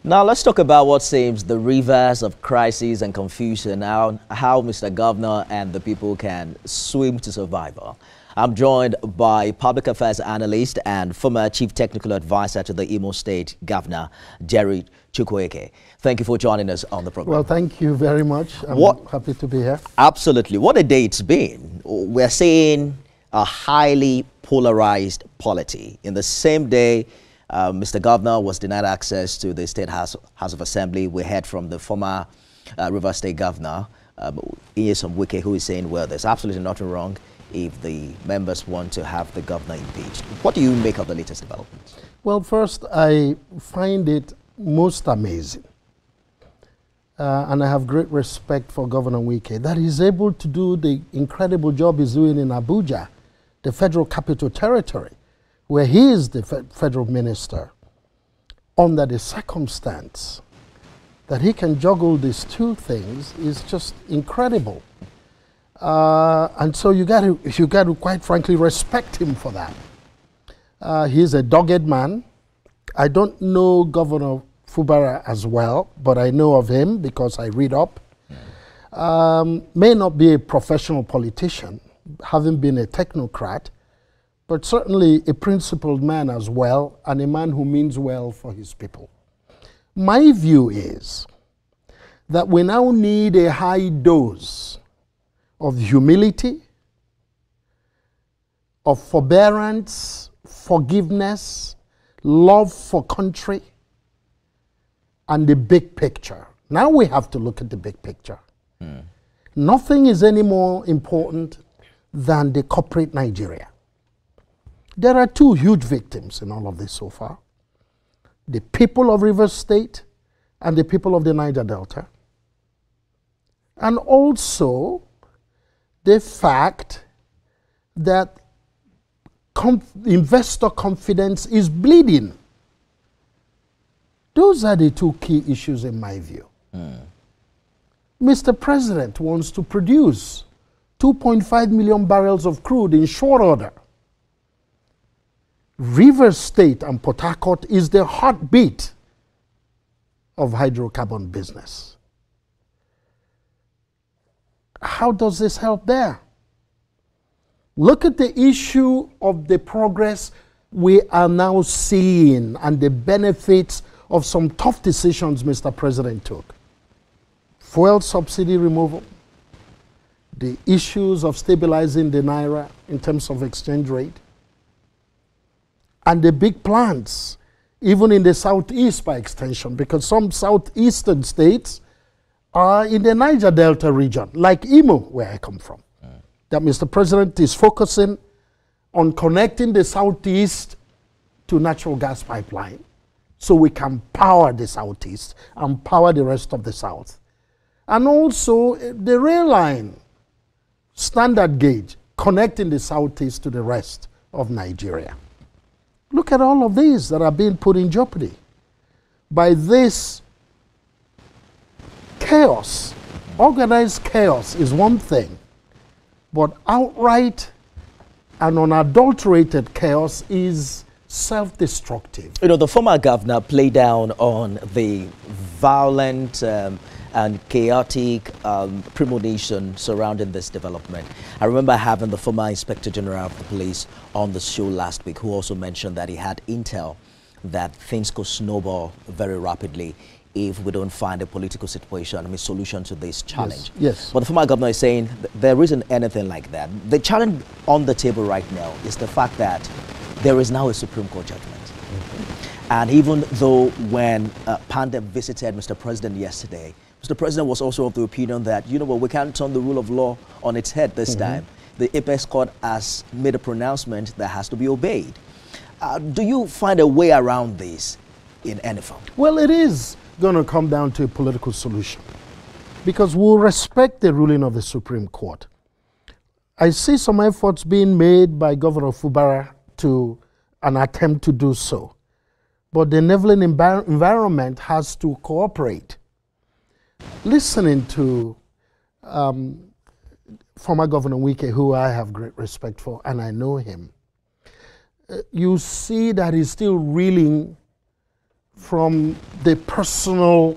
Now let's talk about what seems the rivers of crisis and confusion, now how Mr. Governor and the people can swim to survival. I'm joined by public affairs analyst and former chief technical advisor to the Imo State Governor, Jerry Chukwueke. Thank you for joining us on the program. Well, thank you very much. I'm happy to be here. Absolutely. What a day it's been. We're seeing a highly polarized polity. In the same day, Mr. Governor was denied access to the State House of Assembly. We heard from the former River State Governor, Chukwueke, who is saying, well, there's absolutely nothing wrong if the members want to have the governor impeached. What do you make of the latest developments? Well, first, I find it most amazing, and I have great respect for Governor Chukwueke, that he's able to do the incredible job he's doing in Abuja, the Federal Capital Territory, where he is the federal minister, under the circumstance that he can juggle these two things is just incredible. And so you got to quite frankly respect him for that. He's a dogged man. I don't know Governor Fubara as well, but I know of him because I read up. May not be a professional politician, having been a technocrat, but certainly a principled man as well, and a man who means well for his people. My view is that we now need a high dose of humility, of forbearance, forgiveness, love for country, and the big picture. Now we have to look at the big picture. Nothing is any more important than the corporate Nigeria. There are two huge victims in all of this so far: the people of Rivers State and the people of the Niger Delta. And also the fact that investor confidence is bleeding. Those are the two key issues in my view. Mr. President wants to produce 2.5 million barrels of crude in short order. Rivers State and Port Harcourt is the heartbeat of hydrocarbon business. How does this help there? Look at the issue of the progress we are now seeing and the benefits of some tough decisions Mr. President took. Fuel subsidy removal, the issues of stabilizing the Naira in terms of exchange rate, and the big plans, even in the Southeast by extension, because some Southeastern states are in the Niger Delta region, like Imo, where I come from. That Mr. President is focusing on connecting the Southeast to natural gas pipeline so we can power the Southeast and power the rest of the South. And also the rail line, standard gauge, connecting the Southeast to the rest of Nigeria. Look at all of these that are being put in jeopardy by this chaos. Organized chaos is one thing, but outright and unadulterated chaos is self-destructive. You know, the former governor played down on the violent and chaotic premonition surrounding this development. I remember having the former Inspector General of the Police on the show last week, who also mentioned that he had intel that things could snowball very rapidly if we don't find a political situation, solution to this challenge. Yes. But the former governor is saying there isn't anything like that. The challenge on the table right now is the fact that there is now a Supreme Court judgment. And even though when Pandem visited Mr. President yesterday, Mr. President was also of the opinion that, you know what, we can't turn the rule of law on its head this time. The Apex Court has made a pronouncement that has to be obeyed. Do you find a way around this in any form? Well, it is going to come down to a political solution, because we'll respect the ruling of the Supreme Court. I see some efforts being made by Governor Fubara to an attempt to do so, but the enabling environment has to cooperate. Listening to former Governor Chukwueke, who I have great respect for, and I know him, you see that he's still reeling from the personal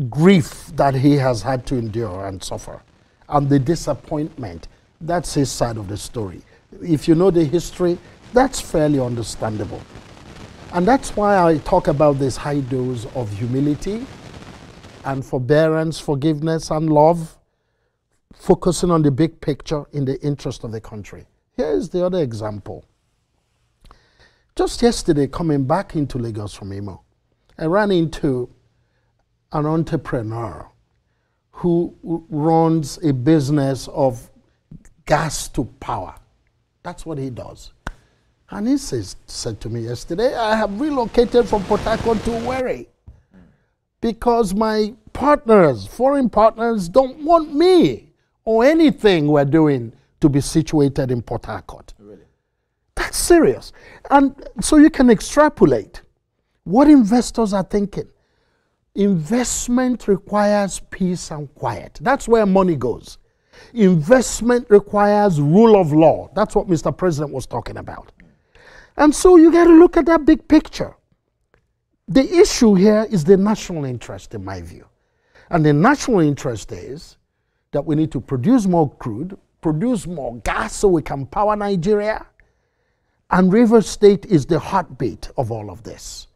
grief that he has had to endure and suffer, and the disappointment. That's his side of the story. If you know the history, that's fairly understandable. And that's why I talk about this high dose of humility and forbearance, forgiveness, and love, focusing on the big picture in the interest of the country. Here's the other example. Just yesterday, coming back into Lagos from Imo, I ran into an entrepreneur who runs a business of gas to power. That's what he does. And he said to me yesterday, I have relocated from Port Harcourt to Owerri because my partners, foreign partners, don't want me or anything we're doing to be situated in Port Harcourt. Really? That's serious. And so you can extrapolate what investors are thinking. Investment requires peace and quiet. That's where money goes. Investment requires rule of law. That's what Mr. President was talking about. And so you got to look at that big picture. The issue here is the national interest, in my view. And the national interest is that we need to produce more crude, produce more gas so we can power Nigeria. And Rivers State is the heartbeat of all of this.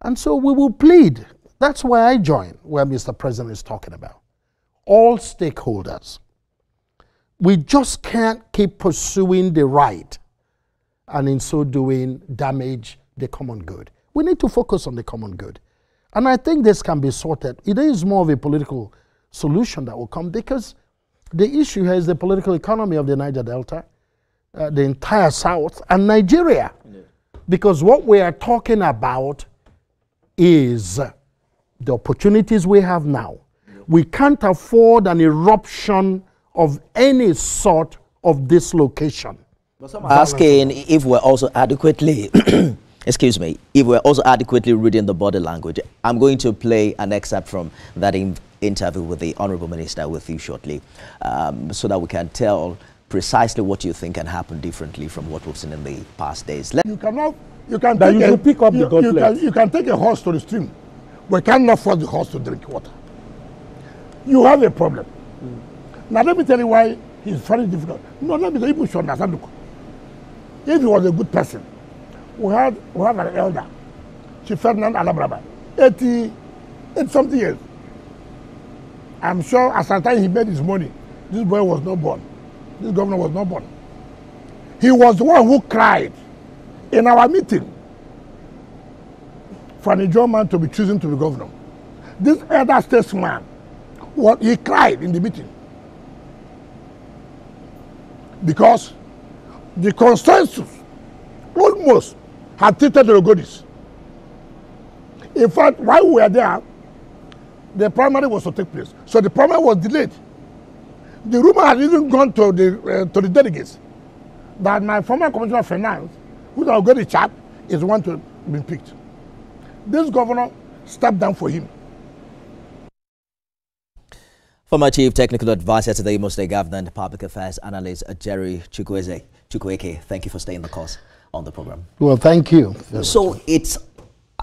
And so we will plead. That's why I join where Mr. President is talking about. All stakeholders. We just can't keep pursuing the right and in so doing damage the common good. We need to focus on the common good. And I think this can be sorted. It is more of a political solution that will come because the issue here is the political economy of the Niger Delta, the entire South, and Nigeria. Yeah. Because what we are talking about is the opportunities we have now. Yeah. We can't afford an eruption of any sort of dislocation. But some are asking if we're also adequately, excuse me, if we're also adequately reading the body language. I'm going to play an excerpt from that interview with the Honorable Minister with you shortly, so that we can tell precisely what you think can happen differently from what we've seen in the past days. You can take a horse to the stream, but cannot force the horse to drink water. You have a problem. Now let me tell you why it's very difficult. No, let me tell you, people should understand. If he was a good person, we have an elder, Chief Ferdinand Alabraba, 80-something years. I'm sure at some time he made his money, this boy was not born. This governor was not born. He was the one who cried in our meeting for an Ijaw man to be chosen to be governor. This elder statesman, he cried in the meeting. Because the consensus almost had treated the Ogodis. In fact, while we were there, the primary was to take place. So the primary was delayed. The rumor had even gone to the delegates that my former Commissioner of Finance, who's our Ogodi chap, is the one to be picked. This governor stepped down for him. Former Chief Technical Advisor to the Imo State Government and Public Affairs Analyst Jerry Chukwueke, thank you for staying the course on the program. Well, thank you. So it's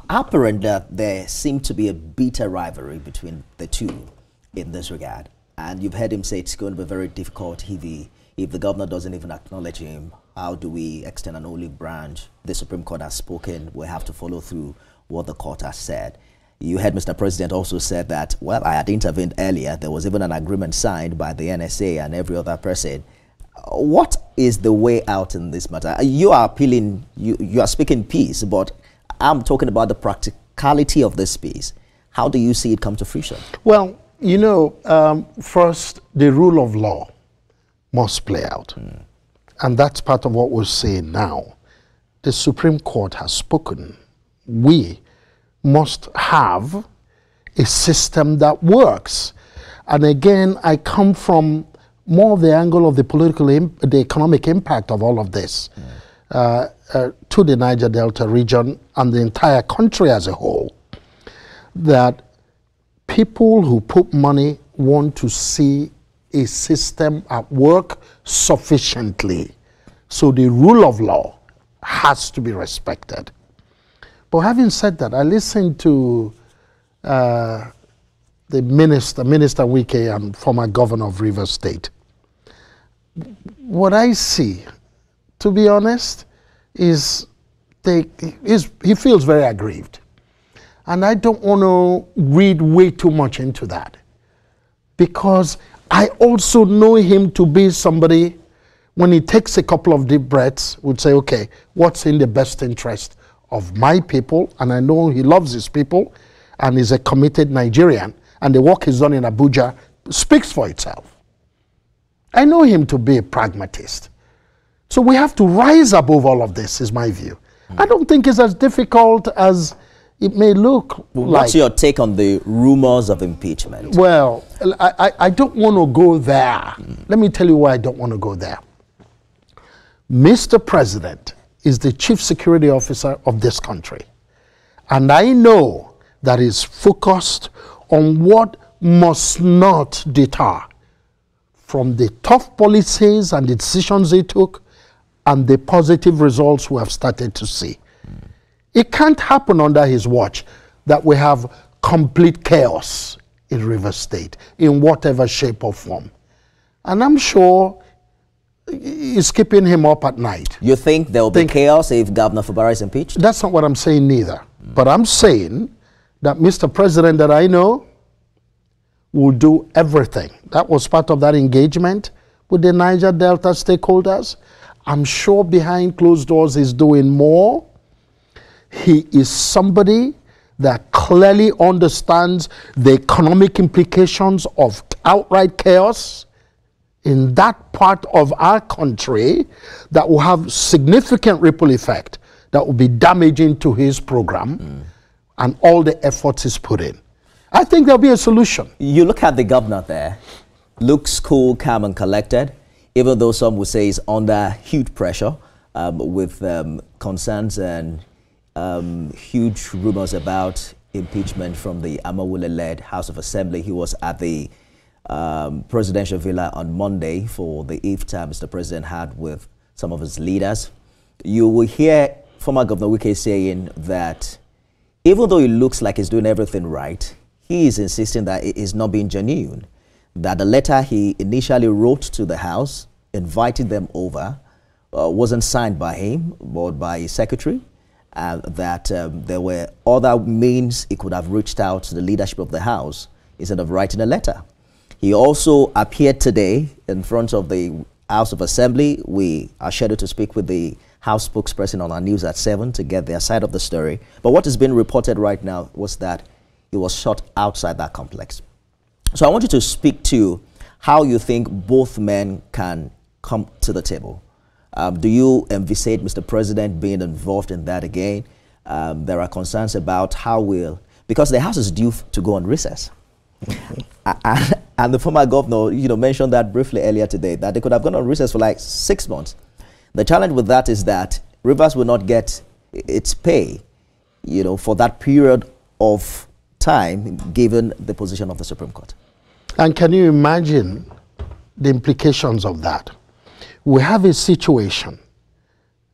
apparent that there seemed to be a bitter rivalry between the two in this regard. And you've heard him say it's going to be very difficult if the governor doesn't even acknowledge him. How do we extend an olive branch? The Supreme Court has spoken. We have to follow through what the court has said. You heard Mr. President also said that, well, I had intervened earlier. There was even an agreement signed by the NSA and every other person. What is the way out in this matter? You are appealing, you are speaking peace, but I'm talking about the practicality of this peace. How do you see it come to fruition? Well, you know, first, the rule of law must play out. And that's part of what we're saying now. The Supreme Court has spoken. We must have a system that works. And again, I come from more of the angle of the economic impact of all of this to the Niger Delta region and the entire country as a whole. That people who put money want to see a system at work sufficiently. So the rule of law has to be respected. But having said that, I listened to the Minister Chukwueke, and former governor of Rivers State. What I see, to be honest, is he feels very aggrieved. And I don't want to read way too much into that, because I also know him to be somebody, when he takes a couple of deep breaths, would say, okay, what's in the best interest of my people? And I know he loves his people and is a committed Nigerian, and the work he's done in Abuja speaks for itself. I know him to be a pragmatist. So we have to rise above all of this, is my view. I don't think it's as difficult as it may look like. What's your take on the rumors of impeachment? Well, I don't want to go there. Let me tell you why I don't want to go there. Mr. President is the chief security officer of this country. And I know that he's focused on what must not deter from the tough policies and the decisions he took and the positive results we have started to see. It can't happen under his watch that we have complete chaos in Rivers State in whatever shape or form. And I'm sure it's keeping him up at night. You think there will be chaos if Governor Fubara is impeached? That's not what I'm saying neither. But I'm saying that Mr. President that I know will do everything. That was part of that engagement with the Niger Delta stakeholders. I'm sure behind closed doors he's doing more. He is somebody that clearly understands the economic implications of outright chaos in that part of our country that will have significant ripple effect, that will be damaging to his program and all the efforts he's put in. I think there'll be a solution. You look at the governor there, looks cool, calm and collected, even though some would say he's under huge pressure with concerns and huge rumors about impeachment from the Amawule-led House of Assembly. He was at the presidential villa on Monday for the iftar Mr. President had with some of his leaders. You will hear former Governor Wike saying that even though it looks like he's doing everything right, he is insisting that it is not being genuine, that the letter he initially wrote to the House, inviting them over, wasn't signed by him, but by his secretary, that there were other means he could have reached out to the leadership of the House instead of writing a letter. He also appeared today in front of the House of Assembly. We are scheduled to speak with the House spokesperson on our news at 7 to get their side of the story. But what is being reported right now was that he was shot outside that complex. So I want you to speak to how you think both men can come to the table. Do you envisage Mr. President being involved in that again? There are concerns about how because the House is due to go on recess. And the former governor, mentioned that briefly earlier today, that they could have gone on recess for like 6 months. The challenge with that is that Rivers will not get its pay, for that period of time, given the position of the Supreme Court. And can you imagine the implications of that? We have a situation,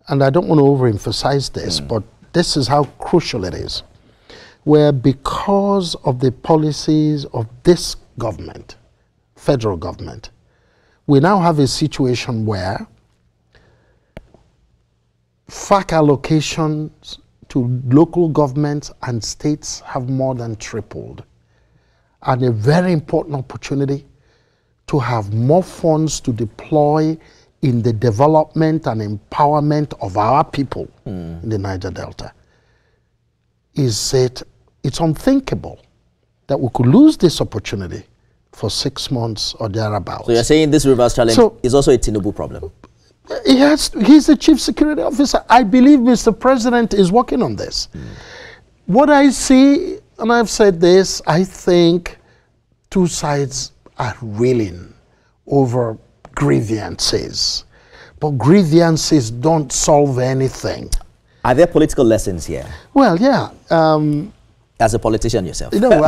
and I don't want to overemphasize this, but this is how crucial it is, where because of the policies of this government, federal government, we now have a situation where FAC allocations to local governments and states have more than tripled. And a very important opportunity to have more funds to deploy in the development and empowerment of our people in the Niger Delta. It's unthinkable that we could lose this opportunity for 6 months or thereabouts. So you're saying this Rivers challenge is also a Tinubu problem? He's the chief security officer. I believe Mr. President is working on this. What I see, and I've said this, I think two sides are reeling over grievances. But grievances don't solve anything. Are there political lessons here? Well, yeah. As a politician yourself. I don't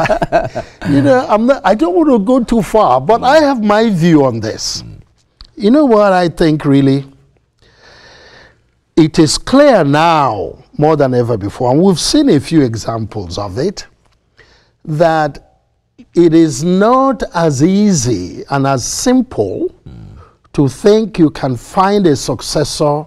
want to go too far, but I have my view on this. You know what I think really? it is clear now more than ever before, and we've seen a few examples of it, that it is not as easy and as simple to think you can find a successor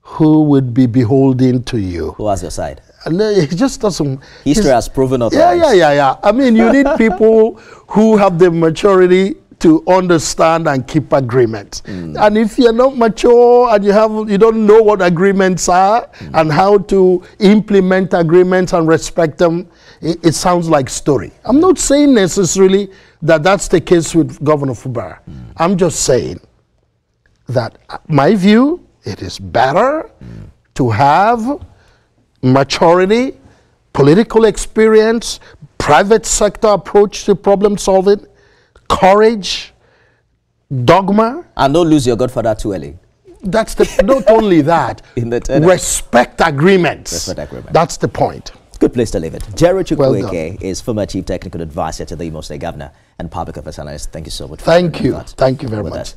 who would be beholden to you. Who has your side? And it just doesn't. History has proven otherwise. Yeah. I mean, you need people who have the maturity to understand and keep agreements. And if you're not mature and you don't know what agreements are and how to implement agreements and respect them, it sounds like story. I'm not saying necessarily that that's the case with Governor Fubara. I'm just saying that my view, it is better to have maturity, political experience, private sector approach to problem solving, courage, dogma. And don't lose your godfather too early. That's the, not only that, respect agreements. Respect agreements. That's the point. Good place to leave it. Jerry Chukwueke is former Chief Technical Advisor to the Imo State Governor and Public Affairs Analyst. Thank you so much. Thank you. Thank you very much.